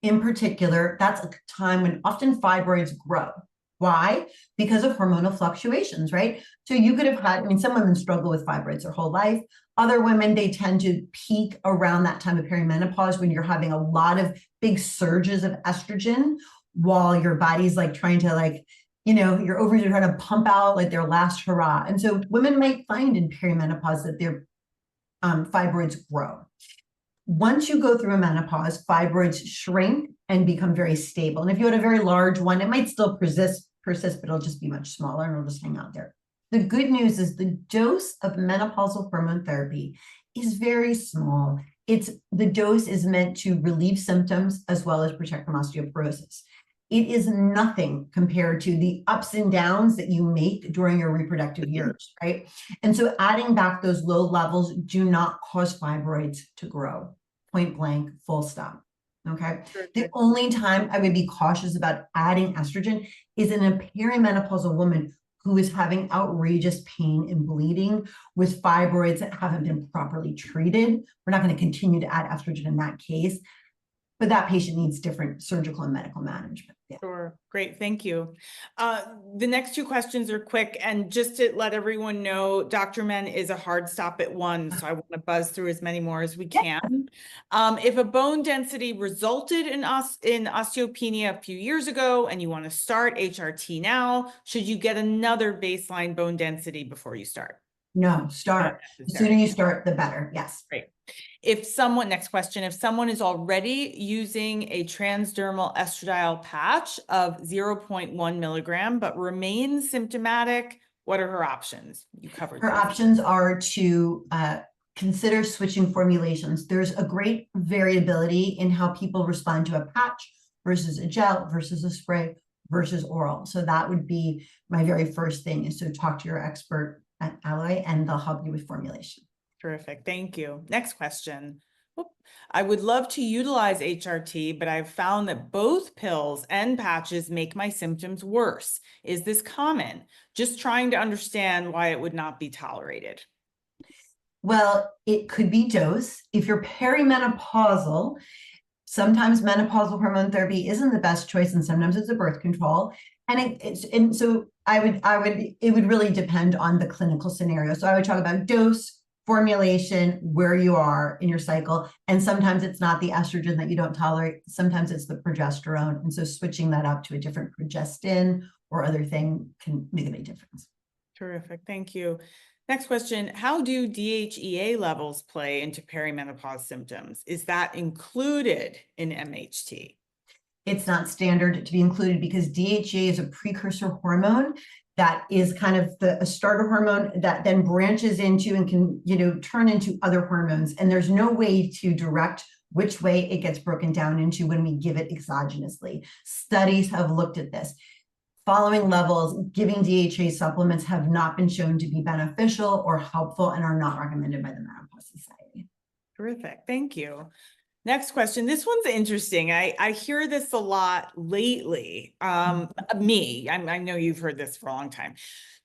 in particular, that's a time when often fibroids grow. Why? Because of hormonal fluctuations, right? So you could have had, some women struggle with fibroids their whole life. Other women, they tend to peak around that time of perimenopause when you're having a lot of big surges of estrogen while your body's like trying to your ovaries are trying to pump out like their last hurrah. And so women might find in perimenopause that their fibroids grow. Once you go through a menopause, fibroids shrink and become very stable. And if you had a very large one, it might still persist, but it'll just be much smaller and it'll just hang out there. The good news is the dose of menopausal hormone therapy is very small. The dose is meant to relieve symptoms as well as protect from osteoporosis. It is nothing compared to the ups and downs that you make during your reproductive years, right? And so adding back those low levels do not cause fibroids to grow, point blank, full stop. Okay. The only time I would be cautious about adding estrogen is in a perimenopausal woman who is having outrageous pain and bleeding with fibroids that haven't been properly treated. We're not going to continue to add estrogen in that case, but that patient needs different surgical and medical management. Yeah. Sure. Great. Thank you. The next two questions are quick. And just to let everyone know, Dr. Menn is a hard stop at 1. So I want to buzz through as many more as we can. If a bone density resulted in osteopenia a few years ago and you want to start HRT now, should you get another baseline bone density before you start? No, start. The sooner you start, the better. Yes. Great. Next question, if someone is already using a transdermal estradiol patch of 0.1 milligram, but remains symptomatic, what are her options? You covered her options are to consider switching formulations. There's a great variability in how people respond to a patch versus a gel versus a spray versus oral. So that would be my very first thing, is to talk to your expert at Alloy and they'll help you with formulation. Terrific. Thank you. Next question. I would love to utilize HRT, but I've found that both pills and patches make my symptoms worse. Is this common? Just trying to understand why it would not be tolerated. Well, it could be dose. If you're perimenopausal, sometimes menopausal hormone therapy isn't the best choice, and sometimes it's a birth control. And so it would really depend on the clinical scenario. So I would talk about dose, formulation, where you are in your cycle. And sometimes it's not the estrogen that you don't tolerate. Sometimes it's the progesterone. And so switching that up to a different progestin or other thing can make a big difference. Terrific. Thank you. Next question. How do DHEA levels play into perimenopause symptoms? Is that included in MHT? It's not standard to be included because DHEA is a precursor hormone that is kind of a starter hormone that then branches into and can, turn into other hormones. And there's no way to direct which way it gets broken down into when we give it exogenously. Studies have looked at this. Following levels, giving DHA supplements have not been shown to be beneficial or helpful and are not recommended by the Menopause Society. Terrific. Thank you. Next question. This one's interesting. I hear this a lot lately. I know you've heard this for a long time.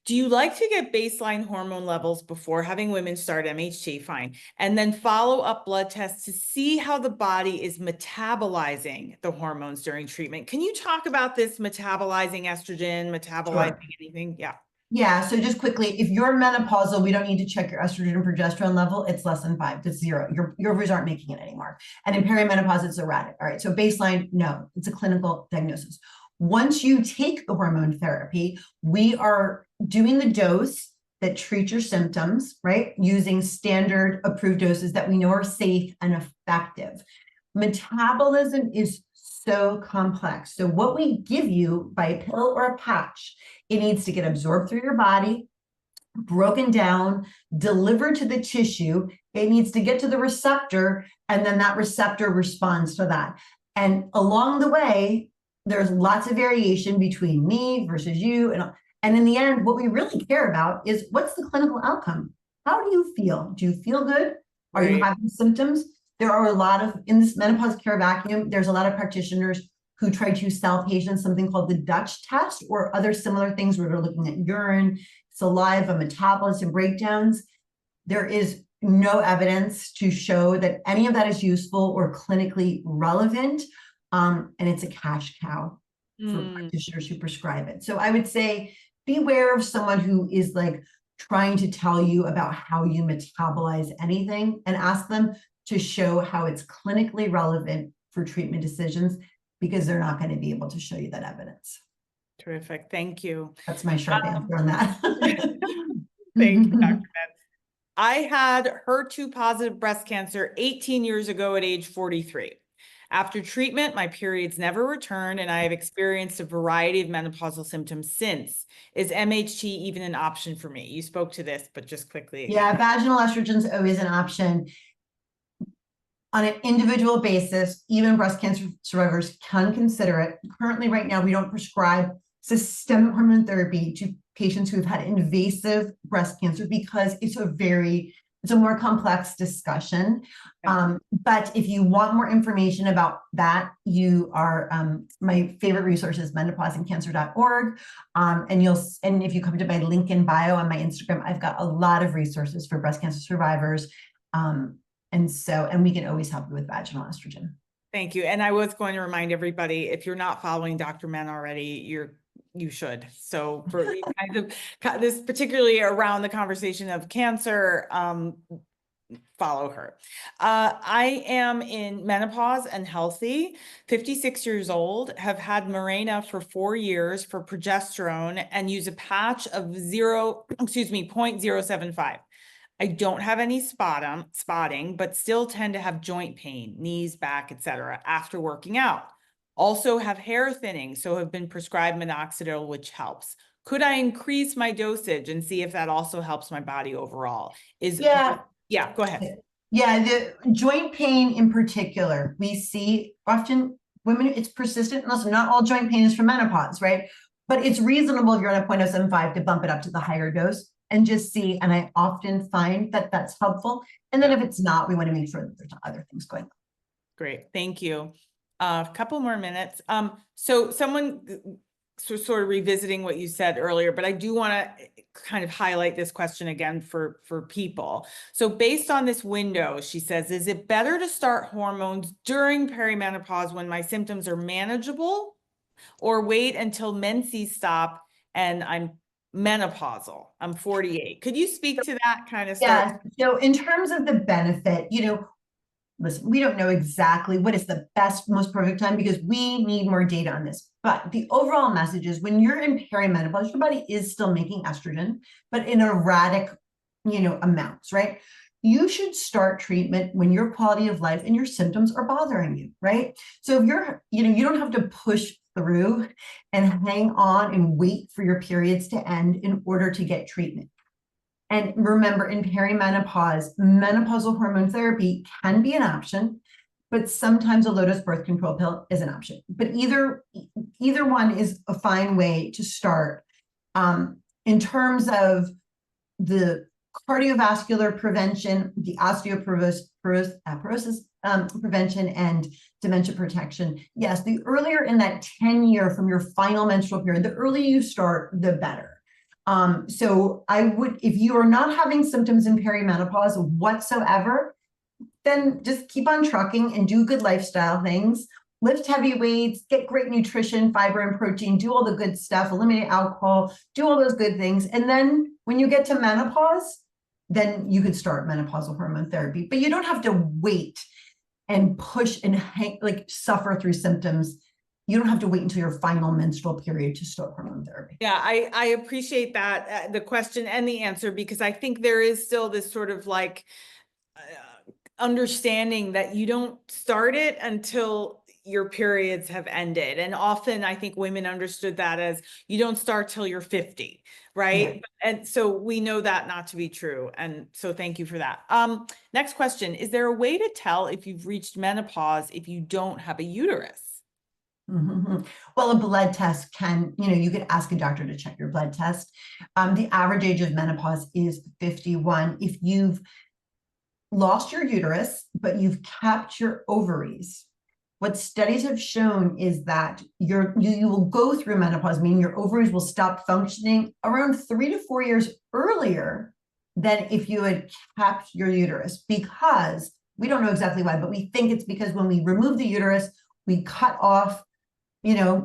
Do you like to get baseline hormone levels before having women start MHT? Fine. And then follow up blood tests to see how the body is metabolizing the hormones during treatment. Can you talk about this metabolizing estrogen, metabolizing anything? Yeah. Yeah. So just quickly, if you're menopausal, we don't need to check your estrogen and progesterone level. It's less than 5. It's 0. Your ovaries aren't making it anymore. And in perimenopause, it's erratic. All right. So baseline, no, it's a clinical diagnosis. Once you take the hormone therapy, we are doing the dose that treats your symptoms, right? Using standard approved doses that we know are safe and effective. Metabolism is so complex. So what we give you by a pill or a patch, it needs to get absorbed through your body, broken down, delivered to the tissue. It needs to get to the receptor, and then that receptor responds to that. And along the way, there's lots of variation between me versus you. And in the end, what we really care about is what's the clinical outcome? How do you feel? Do you feel good? Are you having symptoms? There are a lot of, in this menopause care vacuum, there's a lot of practitioners who try to sell patients something called the Dutch test or other similar things where they're looking at urine, saliva, metabolism breakdowns. There is no evidence to show that any of that is useful or clinically relevant. And it's a cash cow for practitioners who prescribe it. So I would say beware of someone who is like trying to tell you about how you metabolize anything, and ask them to show how it's clinically relevant for treatment decisions, because they're not going to be able to show you that evidence. Terrific. Thank you. That's my short answer on that. Thank you, Dr. Menn. I had HER2 positive breast cancer 18 years ago at age 43. After treatment, my periods never returned, and I have experienced a variety of menopausal symptoms since. Is MHT even an option for me? You spoke to this, but just quickly. Yeah, vaginal estrogen is always an option. On an individual basis, even breast cancer survivors can consider it. Currently, right now, we don't prescribe systemic hormone therapy to patients who've had invasive breast cancer because it's a more complex discussion. But if you want more information about that, you are my favorite resource is menopauseandcancer.org. And if you come to my link in bio on my Instagram, I've got a lot of resources for breast cancer survivors. And we can always help you with vaginal estrogen. Thank you. And I was going to remind everybody, if you're not following Dr. Menn already, you should. So for kind of this, particularly around the conversation of cancer, follow her. I am in menopause and healthy, 56 years old, have had Mirena for 4 years for progesterone and use a patch of 0.075. I don't have any spotting, but still tend to have joint pain, knees, back, etc. after working out. Also have hair thinning, so have been prescribed minoxidil, which helps. Could I increase my dosage and see if that also helps my body overall? Yeah, go ahead. Yeah, the joint pain in particular, we see often women, it's persistent. And also, not all joint pain is from menopause, right? But it's reasonable if you're on a 0.075 to bump it up to the higher dose and just see. And I often find that that's helpful. And then if it's not, we want to make sure that there's other things going on. Great, thank you. A couple more minutes. So sort of revisiting what you said earlier, but I do want to kind of highlight this question again for people. So based on this window, she says, is it better to start hormones during perimenopause when my symptoms are manageable, or wait until menses stop and I'm menopausal? I'm 48. Could you speak to that kind of stuff? Yeah. So in terms of the benefit, listen, we don't know exactly what is the best, most perfect time because we need more data on this. But the overall message is when you're in perimenopause, your body is still making estrogen, but in erratic, amounts, right? You should start treatment when your quality of life and your symptoms are bothering you, right? So if you're, you don't have to push through and hang on and wait for your periods to end in order to get treatment. And remember, in perimenopause, menopausal hormone therapy can be an option, but sometimes a low-dose birth control pill is an option. But either one is a fine way to start. In terms of the cardiovascular prevention, the osteoporosis prevention, and dementia protection, yes, the earlier in that 10-year from your final menstrual period, the earlier you start, the better. So I would, if you are not having symptoms in perimenopause whatsoever, then just keep on trucking and do good lifestyle things, lift heavy weights, get great nutrition, fiber and protein, do all the good stuff, eliminate alcohol, do all those good things. And then when you get to menopause, then you could start menopausal hormone therapy, but you don't have to wait and push and suffer through symptoms. You don't have to wait until your final menstrual period to start hormone therapy. Yeah, I appreciate that, the question and the answer, because I think there is still this sort of understanding that you don't start it until your periods have ended. And often I think women understood that as you don't start till you're 50, right? Yeah. And so we know that not to be true. And so thank you for that. Next question, is there a way to tell if you've reached menopause if you don't have a uterus? Mm-hmm. Well, a blood test can, you could ask a doctor to check your blood test. The average age of menopause is 51. If you've lost your uterus, but you've kept your ovaries, what studies have shown is that you will go through menopause, meaning your ovaries will stop functioning around 3 to 4 years earlier than if you had kept your uterus, because we don't know exactly why, but we think it's because when we remove the uterus, we cut off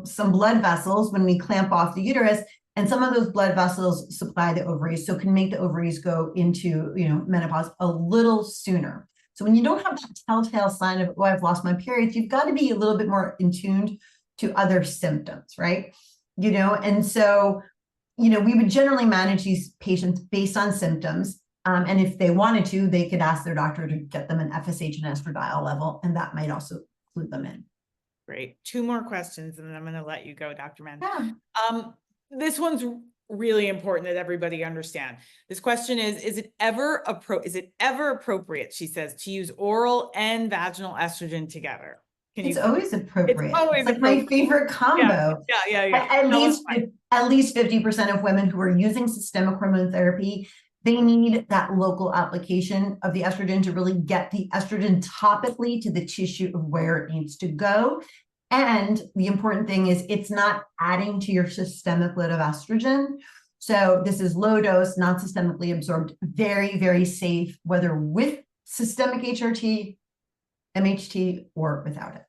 some blood vessels when we clamp off the uterus, and some of those blood vessels supply the ovaries, so can make the ovaries go into, menopause a little sooner. So when you don't have that telltale sign of, oh, I've lost my periods, you've got to be a little bit more in tune to other symptoms, right? And so, we would generally manage these patients based on symptoms. And if they wanted to, they could ask their doctor to get them an FSH and estradiol level, and that might also include them in. Great. Two more questions and then I'm going to let you go, Dr. Menn. Yeah. This one's really important that everybody understand. This question is it ever appropriate, she says, to use oral and vaginal estrogen together? It's always appropriate. It's always like my favorite combo. Yeah. At least 50% of women who are using systemic hormone therapy, they need that local application of the estrogen to really get the estrogen topically to the tissue of where it needs to go. And the important thing is it's not adding to your systemic load of estrogen. So this is low dose, not systemically absorbed, very, very safe, whether with systemic HRT, MHT, or without it.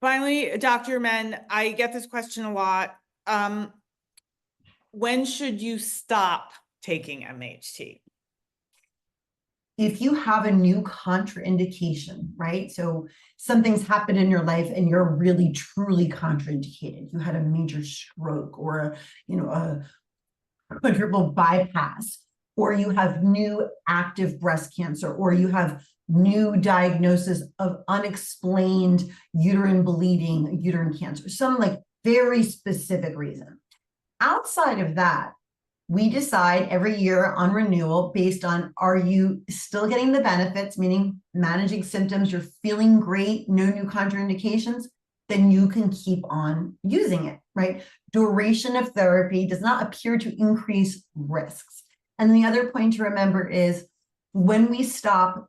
Finally, Dr. Menn, I get this question a lot. When should you stop taking MHT? If you have a new contraindication, right? So something's happened in your life and you're really truly contraindicated. You had a major stroke or a quadruple bypass, or you have new active breast cancer, or you have new diagnosis of unexplained uterine bleeding, uterine cancer, some like very specific reason. Outside of that, we decide every year on renewal based on, are you still getting the benefits, meaning managing symptoms, you're feeling great, no new contraindications, then you can keep on using it, right? Duration of therapy does not appear to increase risks. And the other point to remember is when we stop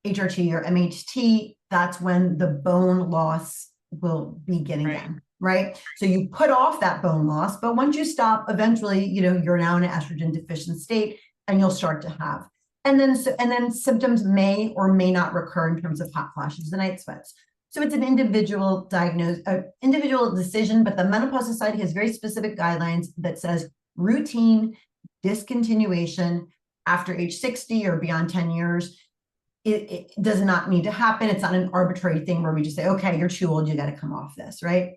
HRT or MHT, that's when the bone loss will begin again, right? So you put off that bone loss, but once you stop, eventually, you're now in an estrogen deficient state and you'll start to have. And then symptoms may or may not recur in terms of hot flashes and night sweats. So it's an individual individual decision, but the Menopause Society has very specific guidelines that says routine discontinuation after age 60 or beyond 10 years. It does not need to happen. It's not an arbitrary thing where we just say, okay, you're too old, you got to come off this, right?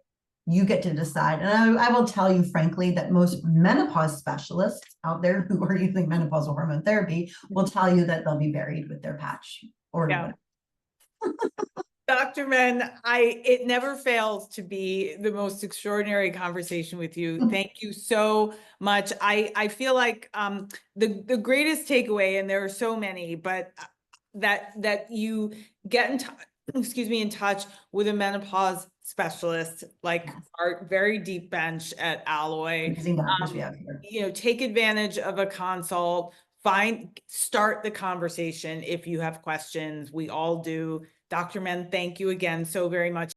You get to decide. And I will tell you, frankly, that most menopause specialists out there who are using menopausal hormone therapy will tell you that they'll be buried with their patch or whatever. Dr. Menn, it never fails to be the most extraordinary conversation with you. Thank you so much. I feel like the greatest takeaway, and there are so many, but that you get in touch with a menopause specialist, like our very deep bench at Alloy. Take advantage of a consult, start the conversation if you have questions. We all do. Dr. Menn, thank you again so very much.